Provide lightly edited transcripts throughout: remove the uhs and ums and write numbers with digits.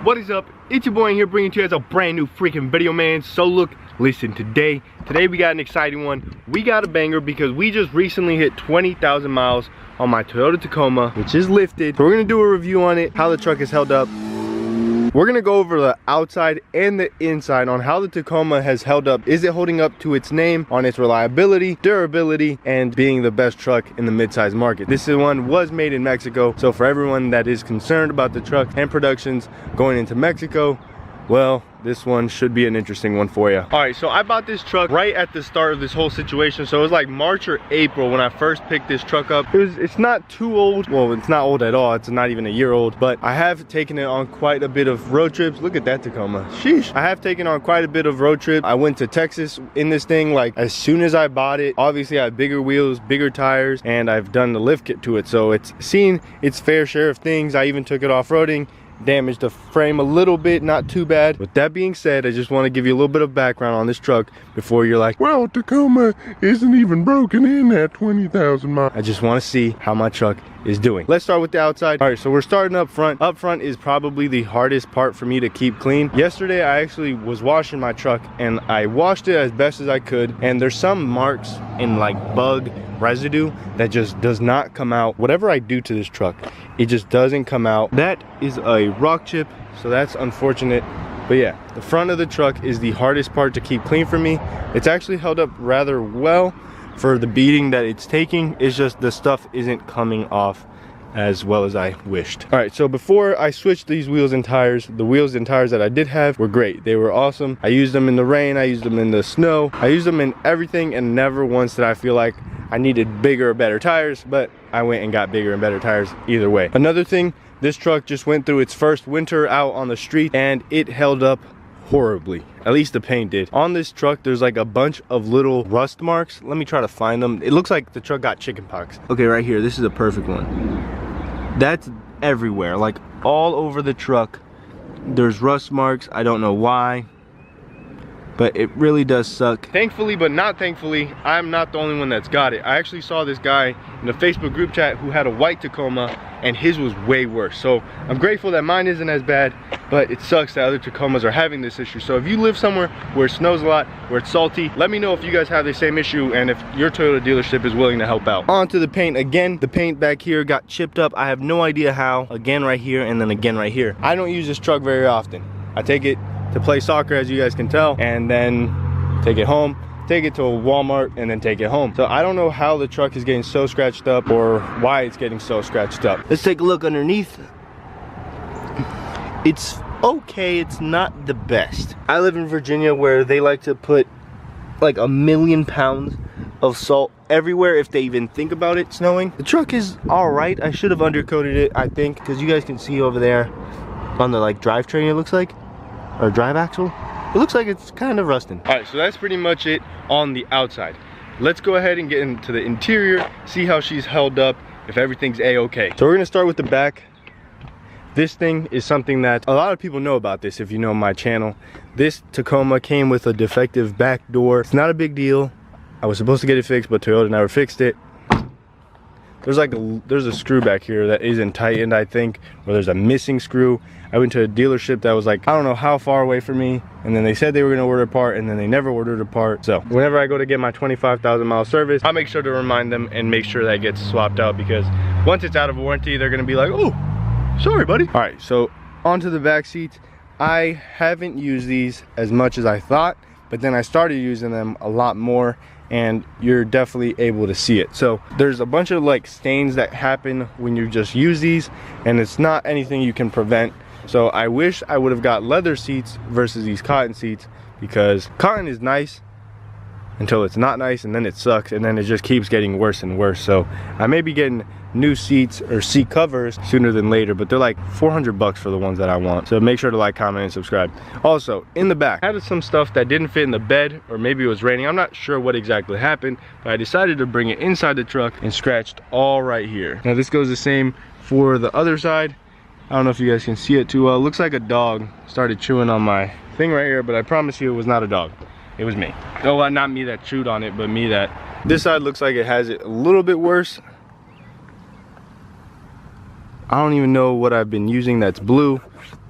What is up? It's your boy Aing here, bringing to you guys a brand new freaking video, man. So look, listen, today we got an exciting one. We got a banger because we just recently hit 20,000 miles on my Toyota Tacoma, which is lifted. So we're gonna do a review on it, how the truck is held up. We're gonna go over the outside and the inside on how the Tacoma has held up. Is it holding up to its name, on its reliability, durability, and being the best truck in the mid-size market? This one was made in Mexico, so for everyone that is concerned about the truck and productions going into Mexico, well, this one should be an interesting one for you. All right, so I bought this truck right at the start of this whole situation. So it was like March or April when I first picked this truck up. It's not too old. Well, it's not old at all. It's not even a year old, but I have taken it on quite a bit of road trips. Look at that Tacoma. Sheesh. I have taken on quite a bit of road trips. I went to Texas in this thing like as soon as I bought it. Obviously, I have bigger wheels, bigger tires, and I've done the lift kit to it. So it's seen its fair share of things. I even took it off-roading. Damaged the frame a little bit, not too bad. With that being said, I just want to give you a little bit of background on this truck before you're like, well, Tacoma isn't even broken in at 20,000 miles. I just want to see how my truck is doing. Let's start with the outside. All right, so we're starting up front. Up front is probably the hardest part for me to keep clean. Yesterday, I actually was washing my truck and I washed it as best as I could. And there's some marks in like bug residue that just does not come out. Whatever I do to this truck, it just doesn't come out. That is a rock chip, so that's unfortunate. But yeah, the front of the truck is the hardest part to keep clean for me. It's actually held up rather well for the beating that it's taking. It's just the stuff isn't coming off as well as I wished. All right, so before I switched these wheels and tires, the wheels and tires that I did have were great. They were awesome. I used them in the rain, I used them in the snow, I used them in everything, and never once did I feel like I needed bigger or better tires, but I went and got bigger and better tires either way. Another thing, this truck just went through its first winter out on the street and it held up horribly. At least the paint did. On this truck, there's like a bunch of little rust marks. Let me try to find them. It looks like the truck got chicken pox. Okay, right here, this is a perfect one. That's everywhere, like all over the truck. There's rust marks, I don't know why, but it really does suck. Thankfully, but not thankfully, I'm not the only one that's got it. I actually saw this guy in the Facebook group chat who had a white Tacoma and his was way worse. So I'm grateful that mine isn't as bad, but it sucks that other Tacomas are having this issue. So if you live somewhere where it snows a lot, where it's salty, let me know if you guys have the same issue and if your Toyota dealership is willing to help out. On to the paint again. The paint back here got chipped up. I have no idea how. Again right here and then again right here. I don't use this truck very often. I take it to play soccer, as you guys can tell, and then take it home, take it to a Walmart, and then take it home. So I don't know how the truck is getting so scratched up or why it's getting so scratched up. Let's take a look underneath. It's okay, it's not the best. I live in Virginia where they like to put like 1,000,000 pounds of salt everywhere if they even think about it snowing. The truck is all right. I should have undercoated it, I think, because you guys can see over there on the like drivetrain, it looks like, or drive axle, it looks like it's kind of rusting. All right, so that's pretty much it on the outside. Let's go ahead and get into the interior, see how she's held up, if everything's a-okay. So we're gonna start with the back. This thing is something that a lot of people know about this if you know my channel. This Tacoma came with a defective back door. It's not a big deal. I was supposed to get it fixed, but Toyota never fixed it. There's a screw back here that isn't tightened, I think, or there's a missing screw. I went to a dealership that was like, I don't know how far away from me, and then they said they were gonna order a part, and then they never ordered a part. So whenever I go to get my 25,000 mile service, I'll make sure to remind them and make sure that gets swapped out, because once it's out of warranty, they're gonna be like, oh, sorry, buddy. All right, so onto the back seats. I haven't used these as much as I thought, but then I started using them a lot more, and you're definitely able to see it. So there's a bunch of like stains that happen when you just use these, and it's not anything you can prevent. So I wish I would have got leather seats versus these cotton seats, because cotton is nice until it's not nice, and then it sucks, and then it just keeps getting worse and worse. So I may be getting new seats or seat covers sooner than later, but they're like 400 bucks for the ones that I want. So make sure to like, comment, and subscribe. Also, in the back, I had some stuff that didn't fit in the bed, or maybe it was raining. I'm not sure what exactly happened, but I decided to bring it inside the truck and scratched all right here. Now this goes the same for the other side. I don't know if you guys can see it too well. It looks like a dog started chewing on my thing right here, but I promise you it was not a dog. It was me. Oh, well, not me that chewed on it, but me that. This side looks like it has it a little bit worse. I don't even know what I've been using that's blue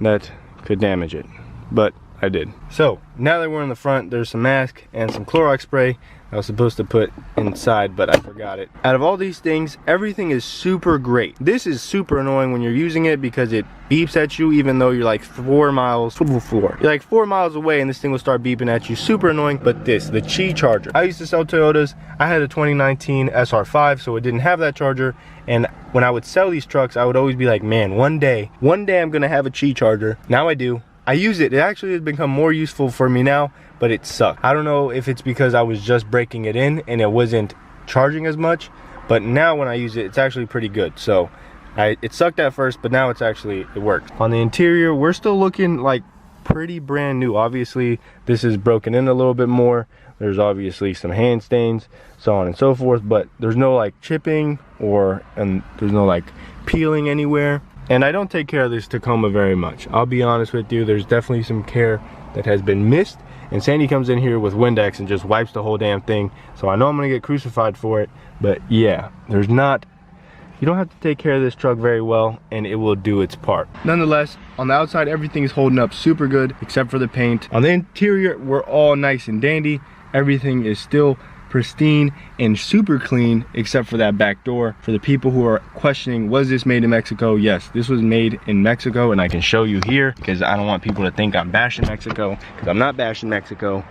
that could damage it, but I did. So now that we're in the front, there's some mask and some Clorox spray I was supposed to put inside, but I forgot it. Out of all these things, everything is super great. This is super annoying when you're using it because it beeps at you even though you're like 4 miles, you're like 4 miles away and this thing will start beeping at you. Super annoying. But this, the Qi charger. I used to sell Toyotas. I had a 2019 SR5, so it didn't have that charger. And when I would sell these trucks, I would always be like, man, one day I'm gonna have a Qi charger. Now I do. I use it. It actually has become more useful for me now, but it sucked. I don't know if it's because I was just breaking it in and it wasn't charging as much, but now when I use it, it's actually pretty good. So it sucked at first, but now it works. On the interior, we're still looking like pretty brand new. Obviously, this is broken in a little bit more. There's obviously some hand stains, so on and so forth, but there's no like chipping and there's no like peeling anywhere. And I don't take care of this Tacoma very much. I'll be honest with you, there's definitely some care that has been missed. And Sandy comes in here with Windex and just wipes the whole damn thing. So I know I'm gonna get crucified for it, but yeah, you don't have to take care of this truck very well and it will do its part. Nonetheless, on the outside, everything is holding up super good except for the paint. On the interior, we're all nice and dandy. Everything is still pristine and super clean except for that back door. For the people who are questioning, was this made in Mexico? Yes, this was made in Mexico, and I can show you here because I don't want people to think I'm bashing Mexico, because I'm not bashing Mexico.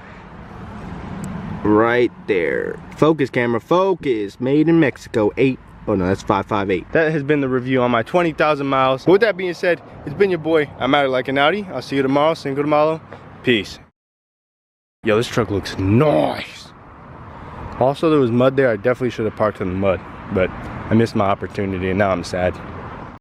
Right there, focus camera, focus, made in Mexico. Oh no, that's 558. That has been the review on my 20,000 miles. But with that being said, it's been your boy. I'm out like an Audi. I'll see you tomorrow. Cinco de Malo. Peace. Yo, this truck looks nice. Also, there was mud there. I definitely should have parked in the mud, but I missed my opportunity and now I'm sad.